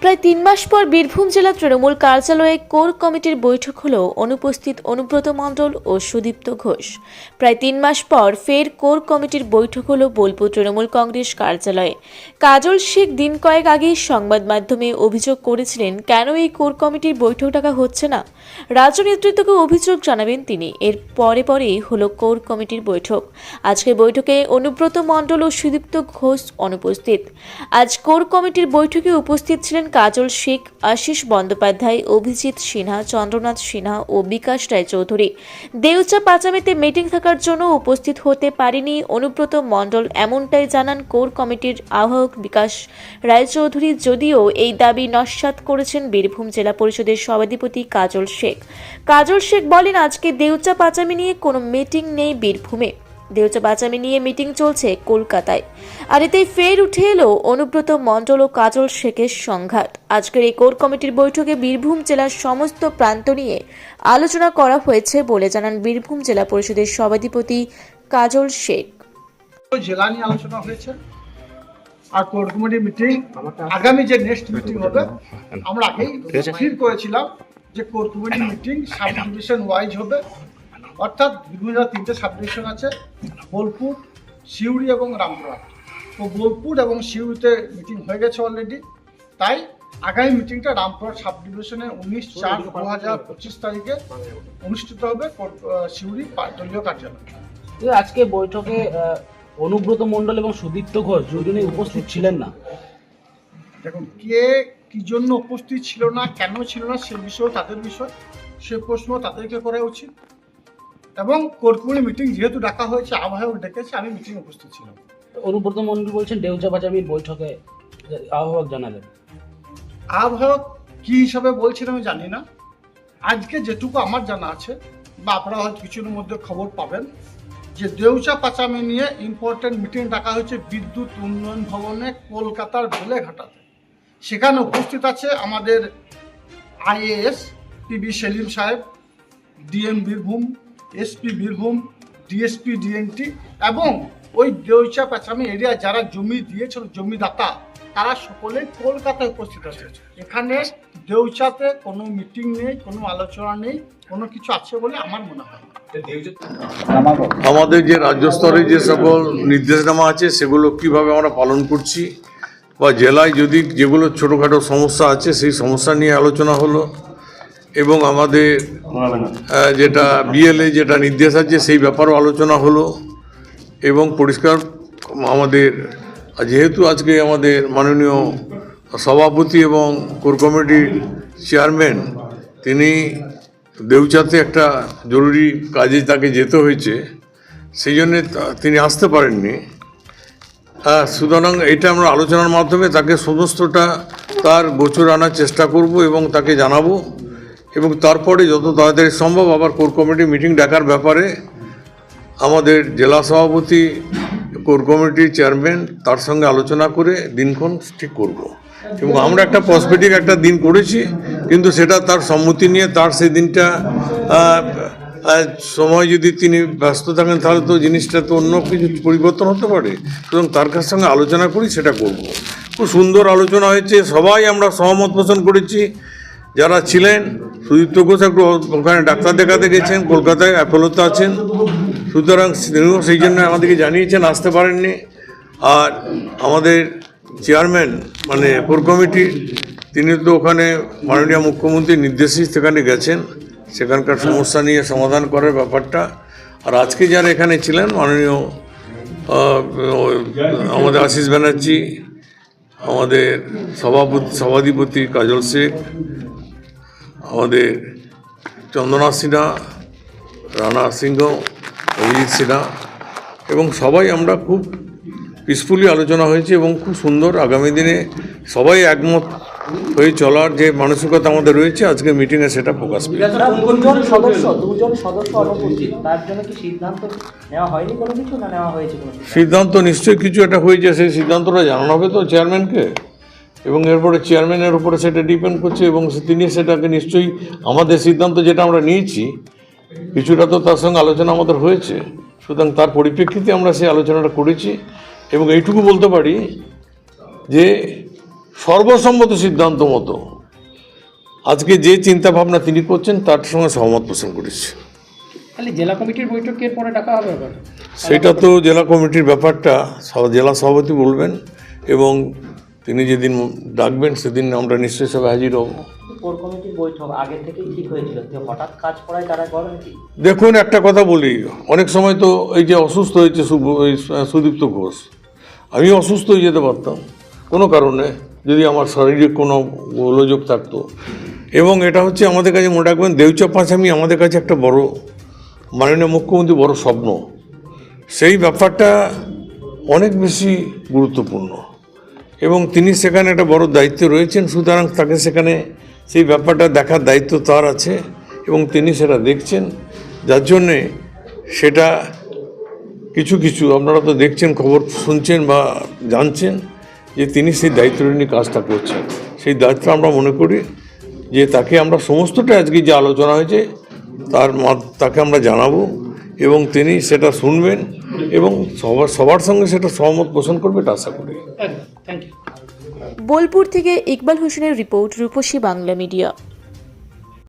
প্রায় ৩ মাস পর বীরভূম জেলা তৃণমূল কার্যালয়ে কোর কমিটির বৈঠক হলো অনুপস্থিত অনুব্রত মণ্ডল ও সুদীপ্ত ঘোষ। প্রায় ৩ মাস পর ফের কোর কমিটির বৈঠক হলো বোলপুর তৃণমূল কংগ্রেস কার্যালয়ে। কাজল শেখ দিন কয়েক আগেই সংবাদ মাধ্যমে অভিযোগ করেছিলেন কেন এই কোর কমিটির বৈঠক ডাকা হচ্ছে না। রাজ্য নেতৃত্বকে অভিযোগ জানাবেন তিনি। এর পরেই হলো কোর কমিটির বৈঠক। আজকের বৈঠকে অনুব্রত মণ্ডল ও সুদীপ্ত ঘোষ অনুপস্থিত। আজ কোর কমিটির বৈঠকে উপস্থিত ছিলেন কাজল শেখ, আশিস বন্দ্যোপাধ্যায়, অভিজিৎ সিনহা, চন্দ্রনাথ সিনহা ও বিকাশ রায়চৌধুরী। দেউচা পাচামিতে মিটিং থাকার জন্য উপস্থিত হতে পারেনি অনুব্রত মণ্ডল, এমনটাই জানান কোর কমিটির আহ্বায়ক বিকাশ রায়চৌধুরী। যদিও এই দাবি নস্যাৎ করেছেন বীরভূম জেলা পরিষদের সভাধিপতি কাজল শেখ। কাজল শেখ বলেন, আজকে দেউচা পাচামি নিয়ে কোনো মিটিং নেই বীরভূমে, দেউচা পাচামি নিয়ে মিটিং চলছে কলকাতায়। আর এতেই ফের উঠে এলো অনুব্রত মণ্ডল ও কাজল শেখের সংঘাত। আজকের এই কোর কমিটির বৈঠকে বীরভূম জেলার সমস্ত প্রান্ত নিয়ে আলোচনা করা হয়েছে বলে জানান বীরভূম জেলা পরিষদের সভাধিপতি কাজল শেখ। জেলা নিয়ে আলোচনা হয়েছে আর কোর কমিটির মিটিং আগামী যে নেক্সট মিটিং হবে আমরা আগেই স্থির করেছিলাম যে কোর কমিটির মিটিং সাব ডিভিশন ওয়াইজ হবে, অর্থাৎ বিভিন্ন 3টে সাব ডিভিশন আছে, বোলপুর, সিউড়ি এবং রামপুরহাট। তো বোলপুর এবং সিউড়িতে মিটিং হয়ে গেছে অলরেডি, তাই আগামী মিটিংটা রামপুরহাট সাব ডিভিশনে 19/4/2025 তারিখে অনুষ্ঠিত হবে সিউড়ি দলীয় কার্যালয়। আজকে বৈঠকে অনুব্রত মণ্ডল এবং সুদীপ্ত ঘোষ দুজনেই উপস্থিত ছিলেন না। দেখুন, কে কি জন্য উপস্থিত ছিল না, কেন ছিল না, সে বিষয় তাদের বিষয়, সে প্রশ্ন তাদেরকে করা উচিত। এবং কোর কমিটি মিটিং যেহেতু ডাকা হয়েছে, আহ্বায়ক ডেকেছে, আমি মিটিং উপস্থিত ছিলাম। অনুব্রত মণ্ডল বলছেন দেউচা পাচামির বৈঠকে আহ্বায়ক জানালেন। আহ্বায়ক কি হিসাবে বলছেন আমি জানি না। আজকে যেটুকু আমার জানা আছে বা আপনারা হয়তো কিছুর মধ্যে খবর পাবেন যে দেউচা পাচামি নিয়ে ইম্পর্টেন্ট মিটিং ডাকা হয়েছে বিদ্যুৎ উন্নয়ন ভবনে কলকাতার বেলেঘাটাতে। সেখানে উপস্থিত আছে আমাদের IAS PB সেলিম সাহেব, DM Birbhum, SP Birbhum, DSP DNT এবং ওই দেউচা পাচামি এরিয়া যারা জমি দিয়েছিল, জমিদাতা, তারা সকলে কলকাতায় উপস্থিত আছে। এখানে দেউচাতে কোনো মিটিং নেই, কোনো আলোচনা নেই, কোনো কিছু আছে বলে আমার মনে হয়। আমাদের যে রাজ্য স্তরে যে সকল নির্দেশনামা আছে সেগুলো কিভাবে আমরা পালন করছি, বা জেলায় যদি যেগুলো ছোটোখাটো সমস্যা আছে সেই সমস্যা নিয়ে আলোচনা হলো, এবং আমাদের যেটা BLA যেটা নির্দেশ আছে সেই ব্যাপারেও আলোচনা হলো। এবং পরিষ্কার আমাদের যেহেতু আজকে আমাদের মাননীয় সভাপতি এবং কোর কমিটির চেয়ারম্যান তিনি দেউচাতে একটা জরুরি কাজে তাকে যেতে হয়েছে, সেই জন্যে তিনি আসতে পারেননি। সুতরাং এটা আমরা আলোচনার মাধ্যমে তাকে সমস্তটা তার গোচর আনার চেষ্টা করব এবং তাকে জানাবো, এবং তারপরে যত তাড়াতাড়ি সম্ভব আবার কোর কমিটি মিটিং ডাকার ব্যাপারে আমাদের জেলা সভাপতি, কোর কমিটির চেয়ারম্যান তার সঙ্গে আলোচনা করে দিনক্ষণ ঠিক করব। এবং আমরা একটা পসপেটিক একটা দিন করেছি, কিন্তু সেটা তার সম্মতি নিয়ে তার সেই দিনটা সময় যদি তিনি ব্যস্ত থাকেন তাহলে তো জিনিসটা তো অন্য কিছু পরিবর্তন হতে পারে। সুতরাং তার কাছ সঙ্গে আলোচনা করি, সেটা করব। খুব সুন্দর আলোচনা হয়েছে, সবাই আমরা সহমত পোষণ করেছি। যারা ছিলেন, সুদীপ্ত ঘোষ একটু ওখানে ডাক্তার দেখাতে গেছেন, কলকাতায় অ্যাপোলোতে আছেন, সুতরাং তিনিও সেই জন্য আমাদেরকে জানিয়েছেন আসতে পারেননি। আর আমাদের চেয়ারম্যান মানে কোর কমিটি তিনি তো ওখানে মাননীয় মুখ্যমন্ত্রীর নির্দেশেই সেখানে গেছেন, সেখানকার সমস্যা নিয়ে সমাধান করার ব্যাপারটা। আর আজকে যারা এখানে ছিলেন মাননীয় আমাদের আশিস ব্যানার্জি, আমাদের সভাধিপতি কাজল শেখ, আমাদের চন্দ্রনাথ সিনহা, রানা সিংহ, অভিজিৎ সিনহা, এবং সবাই আমরা খুব পিসফুলি আলোচনা হয়েছে এবং খুব সুন্দর। আগামী দিনে সবাই একমত হয়ে চলার যে মানসিকতা আমাদের রয়েছে আজকে মিটিংয়ে সেটা প্রকাশ পেয়েছে। দুজন সদস্য অনুপস্থিত, তার জন্য কি সিদ্ধান্ত নেওয়া হয়নি কোনো কিছু, না নেওয়া হয়েছে কোনো সিদ্ধান্ত? নিশ্চয়ই কিছু একটা হয়েছে, সেই সিদ্ধান্তটা জানানো হবে তো চেয়ারম্যানকে, এবং এরপরে চেয়ারম্যানের উপরে সেটা ডিপেন্ড করছে, এবং তিনি সেটাকে নিশ্চয়ই আমাদের সিদ্ধান্ত যেটা আমরা নিয়েছি কিছুটা তো তার সঙ্গে আলোচনা আমাদের হয়েছে, সুতরাং তার পরিপ্রেক্ষিতে আমরা সেই আলোচনাটা করেছি। এবং এইটুকু বলতে পারি যে সর্বসম্মত সিদ্ধান্ত মতো আজকে যে চিন্তা ভাবনা তিনি করছেন তার সঙ্গে সহমত পোষণ করেছি। খালি জেলা কমিটির বৈঠকের পরে ডাকা হবে আবার? সেটা তো জেলা কমিটির ব্যাপারটা জেলা সভাপতি বলবেন, এবং তিনি যেদিন ডাকবেন সেদিন আমরা নিশ্চয়ই সবাই হাজির হব। কোর কমিটির বৈঠক আগে থেকেই ঠিক হয়েছিল, তো হঠাৎ কাজ করায় তারা করে নাকি? দেখুন, একটা কথা বলি, অনেক সময় তো এই যে অসুস্থ হয়েছে সুদীপ্ত ঘোষ, আমি অসুস্থ হয়ে যেতে পারতাম কোনো কারণে যদি আমার শারীরিক কোনো গোলযোগ থাকতো। এবং এটা হচ্ছে আমাদের কাছে মনে রাখবেন, দেউচা পাঁচামি আমাদের কাছে একটা বড়, মাননীয় মুখ্যমন্ত্রী বড় স্বপ্ন। সেই ব্যাপারটা অনেক বেশি গুরুত্বপূর্ণ এবং তিনি সেখানে একটা বড় দায়িত্বে রয়েছেন, সুতরাং তাকে সেখানে সেই ব্যাপারটা দেখার দায়িত্ব তার আছে এবং তিনি সেটা দেখছেন। যার জন্যে সেটা কিছু কিছু আপনারা তো দেখছেন, খবর শুনছেন বা জানছেন যে তিনি সেই দায়িত্বটা নিয়ে কাজটা করছেন। সেই দায়িত্ব আমরা মনে করি যে তাকে আমরা সমস্তটা আজকে যে আলোচনা হয়েছে তাকে আমরা জানাবো এবং তিনি সেটা শুনবেন এবং সবার সঙ্গে সেটা সহমত পোষণ করবে এটা আশা করি। Thank you. বোলপুর থেকে ইকবাল হোসেনের রিপোর্ট, রূপসী বাংলা মিডিয়া।